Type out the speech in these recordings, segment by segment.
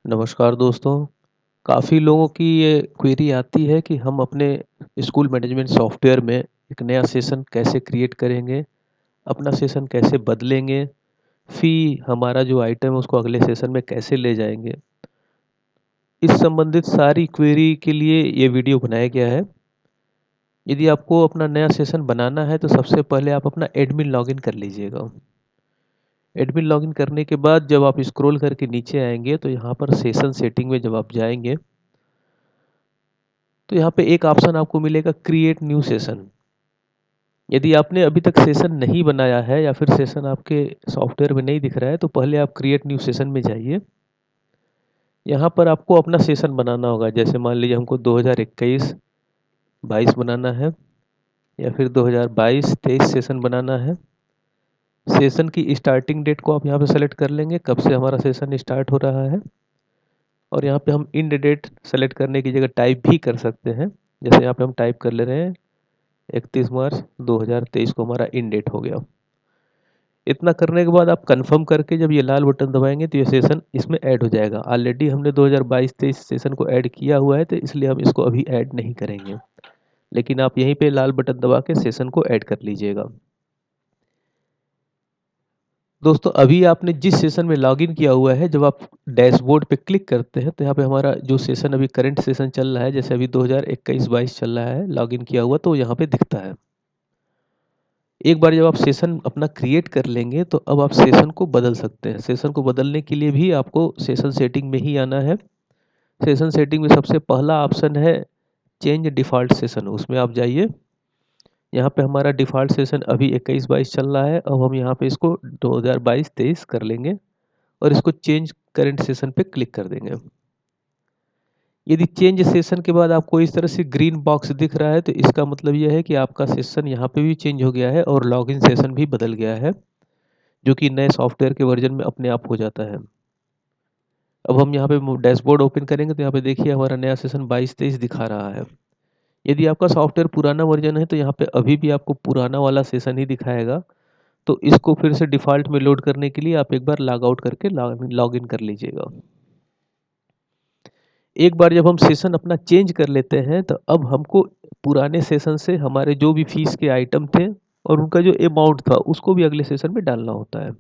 नमस्कार दोस्तों। काफ़ी लोगों की ये क्वेरी आती है कि हम अपने स्कूल मैनेजमेंट सॉफ्टवेयर में एक नया सेशन कैसे क्रिएट करेंगे, अपना सेशन कैसे बदलेंगे, हमारा जो आइटम है उसको अगले सेशन में कैसे ले जाएँगे। इस संबंधित सारी क्वेरी के लिए ये वीडियो बनाया गया है। यदि आपको अपना नया सेशन बनाना है तो सबसे पहले आप अपना एडमिन लॉगिन कर लीजिएगा। एडमिन लॉगिन करने के बाद जब आप स्क्रॉल करके नीचे आएँगे तो यहाँ पर सेशन सेटिंग में जब आप जाएँगे तो यहाँ पे एक ऑप्शन आपको मिलेगा क्रिएट न्यू सेशन। यदि आपने अभी तक सेशन नहीं बनाया है या फिर सेशन आपके सॉफ्टवेयर में नहीं दिख रहा है तो पहले आप क्रिएट न्यू सेशन में जाइए। यहाँ पर आपको अपना सेशन बनाना होगा। जैसे मान लीजिए हमको 2021-22 बनाना है या फिर 2022-23 सेशन बनाना है। सेशन की स्टार्टिंग डेट को आप यहाँ पे सेलेक्ट कर लेंगे, कब से हमारा सेशन स्टार्ट हो रहा है। और यहाँ पे हम इंड डेट सेलेक्ट करने की जगह टाइप भी कर सकते हैं। जैसे यहाँ पे हम टाइप कर ले रहे हैं 31 मार्च 2023 को हमारा इन डेट हो गया। इतना करने के बाद आप कंफर्म करके जब ये लाल बटन दबाएंगे तो ये सेशन इसमें ऐड हो जाएगा। ऑलरेडी हमने 2022-23 सेशन को ऐड किया हुआ है तो इसलिए हम इसको अभी ऐड नहीं करेंगे, लेकिन आप यहीं पे लाल बटन दबा के सेशन को ऐड कर लीजिएगा। दोस्तों अभी आपने जिस सेशन में लॉगिन किया हुआ है, जब आप डैशबोर्ड पे क्लिक करते हैं तो यहाँ पे हमारा जो सेशन अभी करंट सेशन चल रहा है, जैसे अभी 2021-22 चल रहा है लॉगिन किया हुआ, तो यहाँ पे दिखता है। एक बार जब आप सेशन अपना क्रिएट कर लेंगे तो अब आप सेशन को बदल सकते हैं। सेशन को बदलने के लिए भी आपको सेशन सेटिंग में ही आना है। सेशन सेटिंग में सबसे पहला ऑप्शन है चेंज डिफ़ॉल्ट सेशन, उसमें आप जाइए। यहाँ पे हमारा डिफ़ॉल्ट सेशन अभी 21-22 चल रहा है। अब हम यहाँ पे इसको 2022-23 कर लेंगे और इसको चेंज करंट सेशन पे क्लिक कर देंगे। यदि चेंज सेशन के बाद आपको इस तरह से ग्रीन बॉक्स दिख रहा है तो इसका मतलब यह है कि आपका सेशन यहाँ पे भी चेंज हो गया है और लॉगिन सेशन भी बदल गया है, जो कि नए सॉफ्टवेयर के वर्जन में अपने आप हो जाता है। अब हम यहाँ पे डैशबोर्ड ओपन करेंगे तो यहाँ पे देखिए हमारा नया सेशन 22-23 दिखा रहा है। यदि आपका सॉफ्टवेयर पुराना वर्जन है तो यहाँ पे अभी भी आपको पुराना वाला सेशन ही दिखाएगा। तो इसको फिर से डिफ़ॉल्ट में लोड करने के लिए आप एक बार लॉग आउट करके लॉगिन कर लीजिएगा। एक बार जब हम सेशन अपना चेंज कर लेते हैं तो अब हमको पुराने सेशन से हमारे जो भी फीस के आइटम थे और उनका जो अमाउंट था उसको भी अगले सेशन में डालना होता है।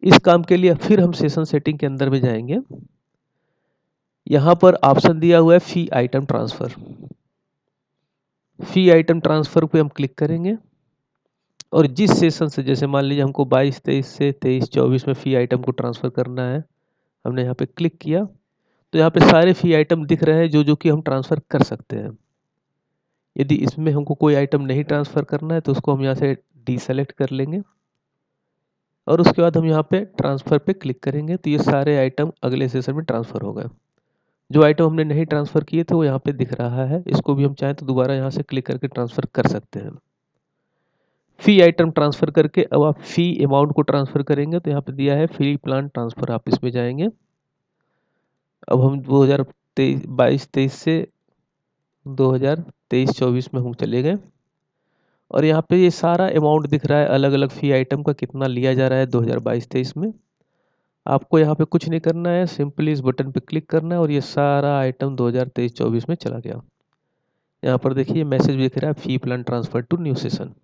इस काम के लिए फिर हम सेशन सेटिंग के अंदर में जाएंगे। यहाँ पर ऑप्शन दिया हुआ है फी आइटम ट्रांसफ़र। फी आइटम ट्रांसफ़र पे हम क्लिक करेंगे और जिस सेशन से, जैसे मान लीजिए हमको 22-23 से 23-24 में फ़ी आइटम को ट्रांसफ़र करना है, हमने यहाँ पे क्लिक किया तो यहाँ पे सारे फ़ी आइटम दिख रहे हैं जो कि हम ट्रांसफ़र कर सकते हैं। यदि इसमें हमको कोई आइटम नहीं ट्रांसफ़र करना है तो उसको हम यहाँ से डीसेलेक्ट कर लेंगे और उसके बाद हम यहाँ पे ट्रांसफ़र पे क्लिक करेंगे तो ये सारे आइटम अगले सेशन में ट्रांसफ़र हो गए। जो आइटम हमने नहीं ट्रांसफ़र किए थे वो यहाँ पे दिख रहा है। इसको भी हम चाहें तो दोबारा यहाँ से क्लिक करके ट्रांसफ़र कर सकते हैं। फ़ी आइटम ट्रांसफ़र करके अब आप फ़ी अमाउंट को ट्रांसफ़र करेंगे तो यहाँ पे दिया है फ़ी प्लान ट्रांसफ़र, आप इसमें जाएंगे। अब हम 2022-23 से 2023-24 में हम चले गए और यहाँ पे ये सारा अमाउंट दिख रहा है अलग अलग फ़ी आइटम का कितना लिया जा रहा है 2022-23 में। आपको यहाँ पे कुछ नहीं करना है, सिंपली इस बटन पे क्लिक करना है और ये सारा आइटम 2023-24 में चला गया। यहाँ पर देखिए मैसेज दिख रहा है fee plan transfer to new session.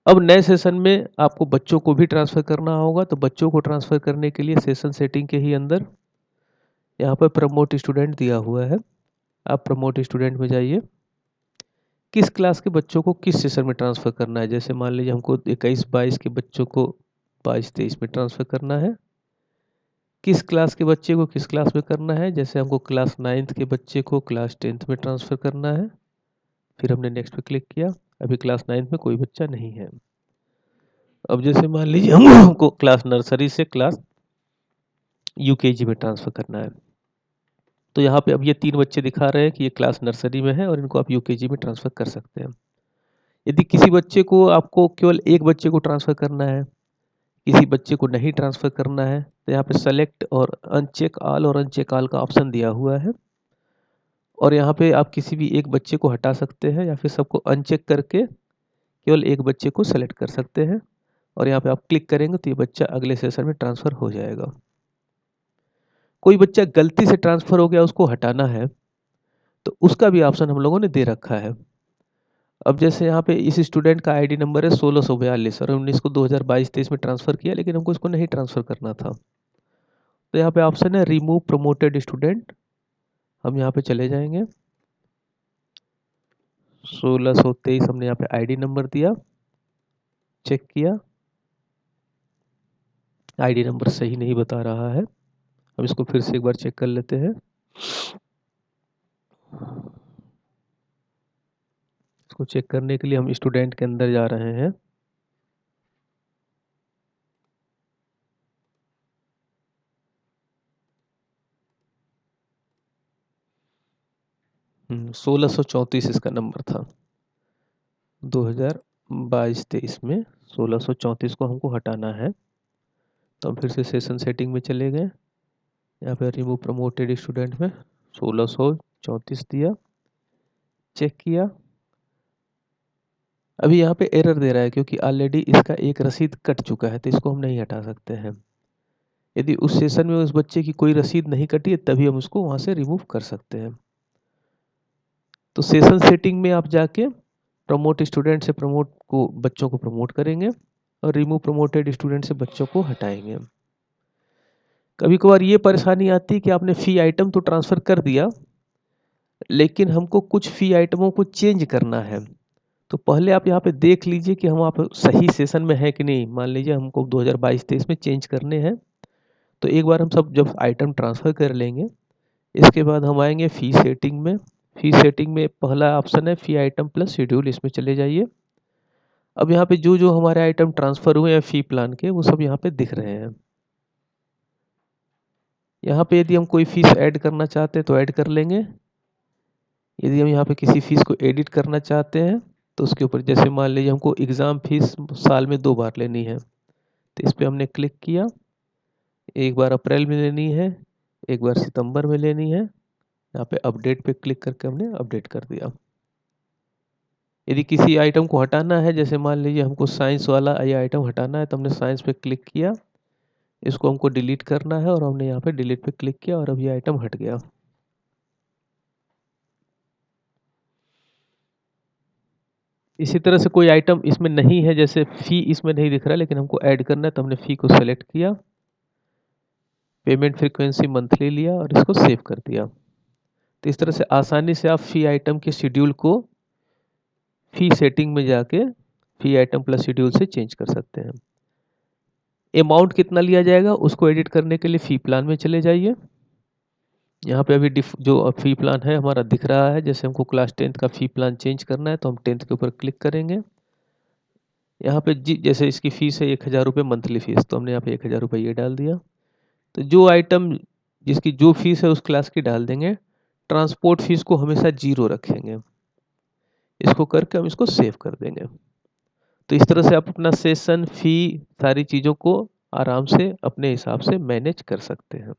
अब नए सेशन में आपको बच्चों को भी ट्रांसफ़र करना होगा, तो बच्चों को ट्रांसफ़र करने के लिए सेशन सेटिंग के ही अंदर यहाँ पर प्रमोट स्टूडेंट दिया हुआ है। आप प्रमोट स्टूडेंट में जाइए। किस क्लास के बच्चों को किस सेशन में ट्रांसफ़र करना है, जैसे मान लीजिए हमको 21-22 के बच्चों को 22-23 में ट्रांसफ़र करना है। किस क्लास के बच्चे को किस क्लास में करना है, जैसे हमको क्लास 9th के बच्चे को क्लास 10th में ट्रांसफ़र करना है। फिर हमने नेक्स्ट पे क्लिक किया। अभी क्लास 9th में कोई बच्चा नहीं है। अब जैसे मान लीजिए हमको क्लास नर्सरी से क्लास यूकेजी में ट्रांसफ़र करना है, तो यहाँ पे अब ये 3 बच्चे दिखा रहे हैं कि ये क्लास नर्सरी में है और इनको आप यूकेजी में ट्रांसफ़र कर सकते हैं। यदि किसी बच्चे को आपको केवल एक बच्चे को ट्रांसफ़र करना है, किसी बच्चे को नहीं ट्रांसफ़र करना है, तो यहाँ पे सेलेक्ट और अनचेक ऑल और अनचेक ऑल का ऑप्शन दिया हुआ है और यहाँ पे आप किसी भी एक बच्चे को हटा सकते हैं या फिर सबको अनचेक करके केवल एक बच्चे को सेलेक्ट कर सकते हैं और यहाँ पे आप क्लिक करेंगे तो ये बच्चा अगले सेशन में ट्रांसफ़र हो जाएगा। कोई बच्चा गलती से ट्रांसफ़र हो गया, उसको हटाना है, तो उसका भी ऑप्शन हम लोगों ने दे रखा है। अब जैसे यहाँ पे इस स्टूडेंट का आईडी नंबर है 1642 और हमने इसको 2022-23 में ट्रांसफ़र किया, लेकिन हमको इसको नहीं ट्रांसफ़र करना था। तो यहाँ पे ऑप्शन है रिमूव प्रमोटेड स्टूडेंट, हम यहाँ पे चले जाएंगे। 1623 हमने यहाँ पे आईडी नंबर दिया, चेक किया, आईडी नंबर सही नहीं बता रहा है। हम इसको फिर से एक बार चेक कर लेते हैं। इसको चेक करने के लिए हम स्टूडेंट के अंदर जा रहे हैं। 1634 इसका नंबर था 2022-23 में। 1634 को हमको हटाना है, तो हम फिर से सेशन सेटिंग में चले गए। यहाँ पे रिमूव प्रमोटेड स्टूडेंट में 1634 दिया, चेक किया। अभी यहाँ पे एरर दे रहा है क्योंकि ऑलरेडी इसका एक रसीद कट चुका है, तो इसको हम नहीं हटा सकते हैं। यदि उस सेशन में उस बच्चे की कोई रसीद नहीं कटी है, तभी हम उसको वहाँ से रिमूव कर सकते हैं। तो सेशन सेटिंग में आप जाके प्रमोट स्टूडेंट से प्रमोट को बच्चों को प्रमोट करेंगे और रिमूव प्रमोटेड स्टूडेंट से बच्चों को हटाएंगे। कभी कभार ये परेशानी आती है कि आपने फ़ी आइटम तो ट्रांसफ़र कर दिया, लेकिन हमको कुछ फ़ी आइटमों को चेंज करना है। तो पहले आप यहाँ पे देख लीजिए कि हम आप सही सेशन में हैं कि नहीं। मान लीजिए हमको 2022-23 में चेंज करने हैं, तो एक बार हम सब जब आइटम ट्रांसफ़र कर लेंगे, इसके बाद हम आएंगे फ़ी सेटिंग में। फ़ी सेटिंग में पहला ऑप्शन है फ़ी आइटम प्लस शेड्यूल, इसमें चले जाइए। अब यहाँ पे जो जो हमारे आइटम ट्रांसफ़र हुए हैं फ़ी प्लान के, वो सब यहाँ पे दिख रहे हैं। यहाँ पे यदि हम कोई फ़ीस ऐड करना चाहते हैं तो ऐड कर लेंगे। यदि हम यहाँ पे किसी फ़ीस को एडिट करना चाहते हैं तो उसके ऊपर, जैसे मान लीजिए हमको एग्ज़ाम फ़ीस साल में 2 बार लेनी है, तो इस पे हमने क्लिक किया। एक बार अप्रैल में लेनी है, एक बार सितंबर में लेनी है। यहाँ पे अपडेट पे क्लिक करके हमने अपडेट कर दिया। यदि किसी आइटम को हटाना है, जैसे मान लीजिए हमको साइंस वाला ये आइटम हटाना है, तो हमने साइंस पे क्लिक किया। इसको हमको डिलीट करना है और हमने यहाँ पे डिलीट पे क्लिक किया और अब ये आइटम हट गया। इसी तरह से कोई आइटम इसमें नहीं है, जैसे फ़ी इसमें नहीं दिख रहा है लेकिन हमको ऐड करना है, तो हमने फ़ी को सेलेक्ट किया, पेमेंट फ्रीक्वेंसी मंथली लिया और इसको सेव कर दिया। तो इस तरह से आसानी से आप फ़ी आइटम के शेड्यूल को फ़ी सेटिंग में जाके फ़ी आइटम प्लस शेड्यूल से चेंज कर सकते हैं। अमाउंट कितना लिया जाएगा उसको एडिट करने के लिए फ़ी प्लान में चले जाइए। यहाँ पे अभी जो फ़ी प्लान है हमारा दिख रहा है। जैसे हमको क्लास 10th का फ़ी प्लान चेंज करना है, तो हम 10th के ऊपर क्लिक करेंगे। यहाँ पे जैसे इसकी फ़ीस है 1000 रुपये मंथली फ़ीस, तो हमने यहाँ पे 1000 रुपये ये डाल दिया। तो जो आइटम जिसकी जो फ़ीस है उस क्लास की डाल देंगे। ट्रांसपोर्ट फ़ीस को हमेशा 0 रखेंगे। इसको करके हम इसको सेव कर देंगे। तो इस तरह से आप अपना सेशन, फ़ी, सारी चीज़ों को आराम से अपने हिसाब से मैनेज कर सकते हैं।